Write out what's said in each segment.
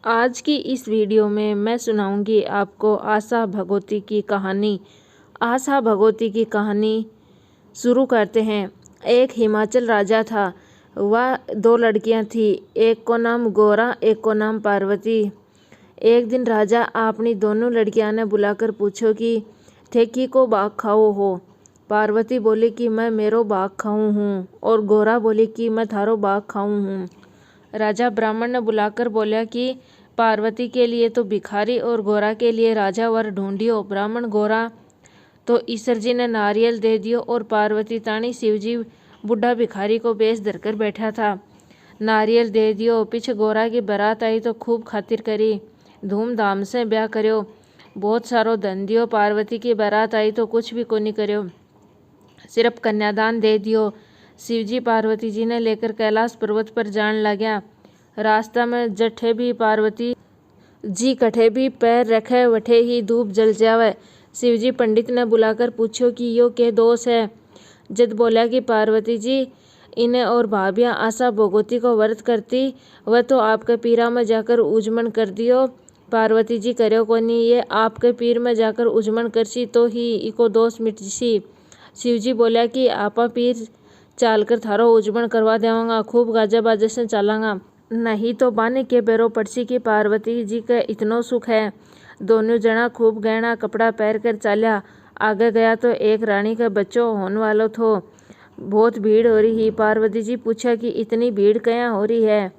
आज की इस वीडियो में मैं सुनाऊंगी आपको आशा भगवती की कहानी। आशा भगवती की कहानी शुरू करते हैं। एक हिमाचल राजा था। वह दो लड़कियां थी, एक को नाम गोरा, एक को नाम पार्वती। एक दिन राजा अपनी दोनों लड़कियां ने बुलाकर पूछो कि थे की को बाग खाओ हो। पार्वती बोली कि मैं मेरो बाग खाऊं हूँ, और गोरा बोली कि मैं थारो बाग खाऊं हूँ। राजा ब्राह्मण ने बुलाकर बोला कि पार्वती के लिए तो भिखारी और गोरा के लिए राजा वर ढूंढियो। ब्राह्मण गोरा तो ईश्वर जी ने नारियल दे दियो, और पार्वती ताणी शिवजी बुढ़ा भिखारी को बेच धरकर बैठा था। नारियल दे दियो। पीछे गोरा की बारात आई तो खूब खातिर करी, धूमधाम से ब्याह करो, बहुत सारो धन दियो। पार्वती की बारात आई तो कुछ भी कोनी करो, सिर्फ कन्यादान दे दियो। शिवजी पार्वती जी ने लेकर कैलाश पर्वत पर जान लग्या। रास्ता में जठे भी पार्वती जी कठे भी पैर रखे वठे ही धूप जल जावे। शिवजी पंडित ने बुलाकर पूछो कि यो के दोष है। जद बोला कि पार्वती जी इन्हें और भाभियाँ आशा भगवती को व्रत करती, वह तो आपके पीरा में जाकर उजमन कर दियो। पार्वती जी करो कोनी, ये आपके पीर में जाकर उजमन करसी तो ही इको दोष मिटसी। शिवजी बोला कि आपा पीर चालकर थारो उजमन करवा देवांगा, खूब गाजा बाजा से चलांगा, नहीं तो बाने के बेरो पड़सी की पार्वती जी का इतनो सुख है। दोनों जना खूब गहना कपड़ा पहन कर चाल्या। आगे गया तो एक रानी का बच्चो होने वालो थो। बहुत भीड़ हो रही। पार्वती जी पूछा कि इतनी भीड़ क्या हो रही है।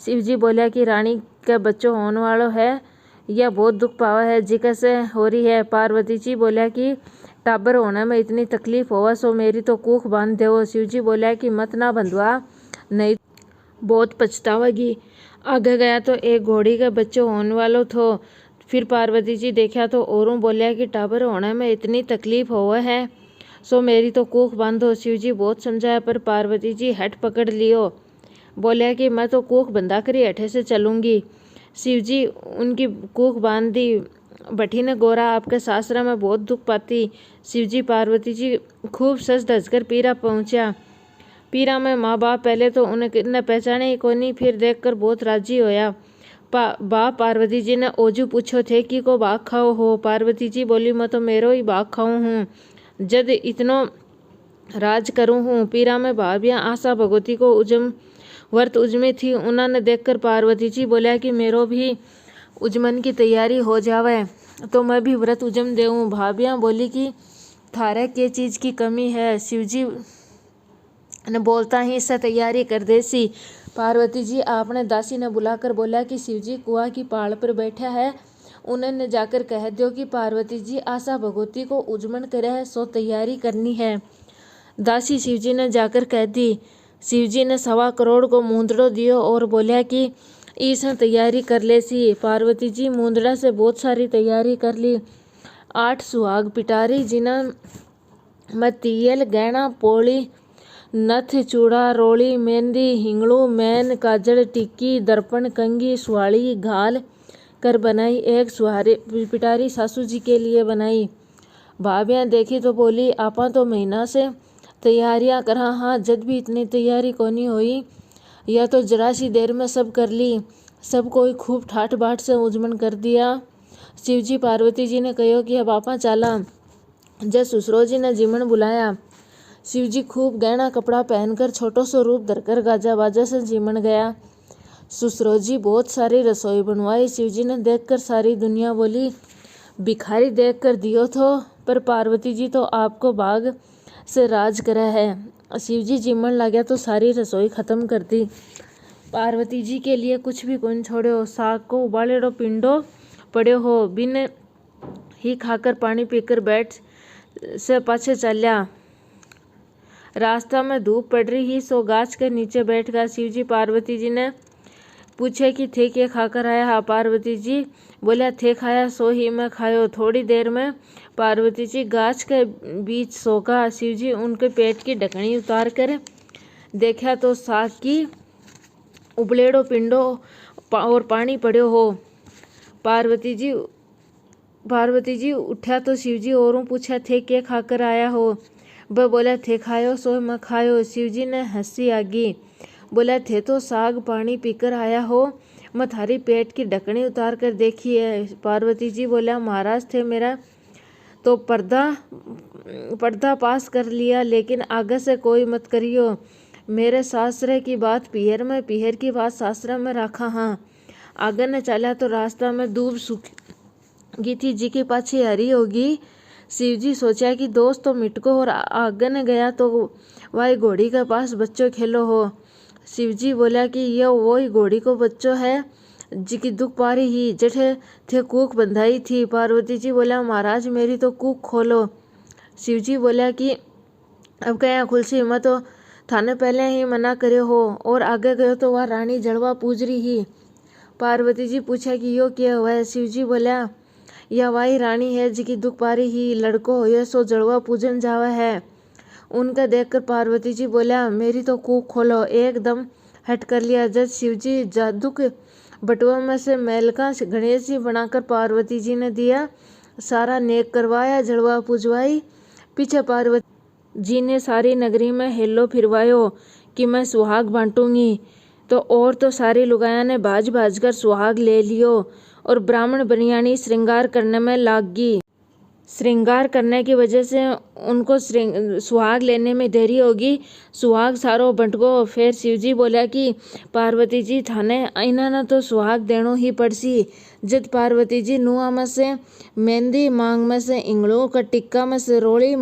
शिवजी बोला कि रानी का बच्चो होने वालो है, या बहुत दुख पावा है जी कैसे हो रही है। पार्वती जी बोला कि टाबर होने में इतनी तकलीफ होवा सो मेरी तो कूख बांध देवो। शिवजी बोला कि मत ना बंधवा, नहीं बहुत पछतावेगी। आगे गया तो एक घोड़ी का बच्चो होने वालो थो। फिर पार्वती जी देखा तो औरों बोलिया कि टाबर होने में इतनी तकलीफ होवे है सो मेरी तो कूख बांधो। शिवजी बहुत समझाया पर पार्वती जी हट पकड़ लियो। बोलिया कि मैं तो कूख बंधा करी हठे से चलूंगी। शिवजी उनकी कूख बांध दी। बठी ने गोरा आपके सासरा में बहुत दुख पाती। शिवजी पार्वती जी खूब सज धज कर पीरा पहुंचा। पीरा में माँ बाप पहले तो उन्हें पहचाने ही कोनी, फिर देखकर बहुत राजी होया। बाप पार्वती जी ने ओजू पूछो थे कि को बाग खाओ हो। पार्वती जी बोली मैं तो मेरो ही बाग खाऊं हूँ, जद इतनो राज करूँ हूँ। पीरा में भाभियाँ आशा भगवती को व्रत उजमी थी। उन्होंने देखकर पार्वती जी बोला कि मेरो भी उजमन की तैयारी हो जावे तो मैं भी व्रत उजम देऊँ। भाभियाँ बोली कि थारे के चीज़ की कमी है। शिवजी ने बोलता ही इससे तैयारी कर देसी। पार्वती जी आपने दासी ने बुलाकर बोला कि शिवजी कुआ की पहाड़ पर बैठा है, उन्हें जाकर कह दो कि पार्वती जी आशा भगवती को उजमन करे है सो तैयारी करनी है। दासी शिवजी ने जाकर कह दी। शिवजी ने 1.25 करोड़ को मुंदड़ो दियो और बोला कि इसने तैयारी कर ले सी। पार्वती जी मुंदड़ा से बहुत सारी तैयारी कर ली। 8 सुहाग पिटारी जिन्हें में तियल गहना पोली नथ चूड़ा रोली मेहंदी हिंगड़ू मैन काजल टिक्की दर्पण कंगी सुहाड़ी घाल कर बनाई। एक सुहारी पिटारी सासू जी के लिए बनाई। भाभियाँ देखी तो बोली आपा तो महीना से तैयारियां करा, हाँ जद भी इतनी तैयारी कोनी हुई, यह तो जरा सी देर में सब कर ली। सब कोई खूब ठाठ बाट से उजमन कर दिया। शिवजी पार्वती जी ने कहो कि अब आपा चाला। जब ससुरो जी ने जिमन बुलाया। शिवजी खूब गहना कपड़ा पहनकर छोटो सो रूप धरकर गाजा बाजा से जिमन गया। ससुरो जी बहुत सारी रसोई बनवाई। शिवजी ने देखकर सारी दुनिया बोली भिखारी देखकर दियो थो, पर पार्वती जी तो आपको बाग से राज करा है। शिवजी जिमन लग्या तो सारी रसोई खत्म कर दी। पार्वती जी के लिए कुछ भी कौन छोड़ो। साग को उबालेड़ो पिंडो पड़ो हो, बिन ही खाकर पानी पीकर बैठ से पाछे चलिया। रास्ता में धूप पड़ रही ही सो गाछ के नीचे बैठ गया। शिवजी पार्वती जी ने पूछे कि थे क्या खाकर आया। हाँ पार्वती जी बोला थे खाया सो ही मैं खायो। थोड़ी देर में पार्वती जी गाछ के बीच सोका। शिवजी उनके पेट की ढकनी उतार कर देखा तो साग की उबलेड़ो पिंडो और पानी पड़ो हो। पार्वती जी उठा तो शिवजी औरों पूछा थे क्या खाकर आया हो। वह बोला थे खायो सो मैं खायो। शिवजी ने हंसी आगी। बोला थे तो साग पानी पीकर आया हो, मथारी पेट की ढकनी उतार कर देखी है। पार्वती जी बोला, महाराज थे मेरा तो पर्दा पास कर लिया, लेकिन आगे से कोई मत करियो। मेरे सासरे की बात पीहर में, पीहर की बात सासरे में रखा। हाँ, आगे ने चला तो रास्ता में दूब सूखी थी, जी के पाछे हरी होगी। शिवजी सोचा कि दोस्त तो मिटको, और आगे ने गया तो वही घोड़ी के पास बच्चों खेलो हो। शिवजी बोला कि यह वही घोड़ी को बच्चों है जी की दुख पारी ही जठे थे कूक बंधाई थी। पार्वती जी बोला, महाराज मेरी तो कूक खोलो। शिवजी बोला कि अब क्या खुलसी, मैं तो थाने पहले ही मना करे हो, और आगे गयो तो वह रानी जड़वा पूज रही ही। पार्वती जी पूछा कि यो क्या हुआ है। शिवजी बोला, यह वही रानी है जी की दुख पारी ही लड़को हो सो जड़वा पूजन जावा है। उनका देखकर पार्वती जी बोला, मेरी तो कूक खोलो। एकदम हट कर लिया। जब शिवजी जादू के बटुआ में से मैल का गणेश जी बनाकर पार्वती जी ने दिया, सारा नेक करवाया, जड़वा पूजवाई। पीछे पार्वती जी ने सारी नगरी में हेलो फिरवायो कि मैं सुहाग बांटूंगी। तो और तो सारी लुगाया ने बाज बाज कर सुहाग ले लियो, और ब्राह्मण बनियानी श्रृंगार करने में लाग गई। श्रृंगार करने की वजह से उनको सुहाग लेने में देरी होगी। सुहाग सारो बंटगो। फिर शिवजी बोला कि पार्वती जी थाने इन्होंने तो सुहाग देनो ही पड़सी। जब पार्वती जी नुआ में से मेहंदी, मांग में से इंगड़ू का टिक्का में से रोली,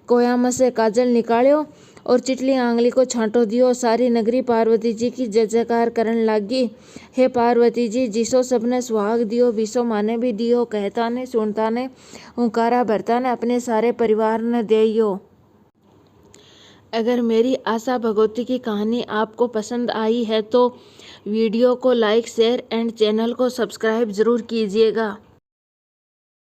कोया में से काजल निकाल्यो और चिटली आंगली को छांटो दियो। सारी नगरी पार्वती जी की जय जयकार करन लागी। हे पार्वती जी, जिसो सबने सुहाग दियो, बिसो माने भी दियो। कहता ने, सुनता ने, हुंकारा भरता ने अपने सारे परिवार ने देयो। अगर मेरी आशा भगवती की कहानी आपको पसंद आई है तो वीडियो को लाइक, शेयर एंड चैनल को सब्सक्राइब जरूर कीजिएगा।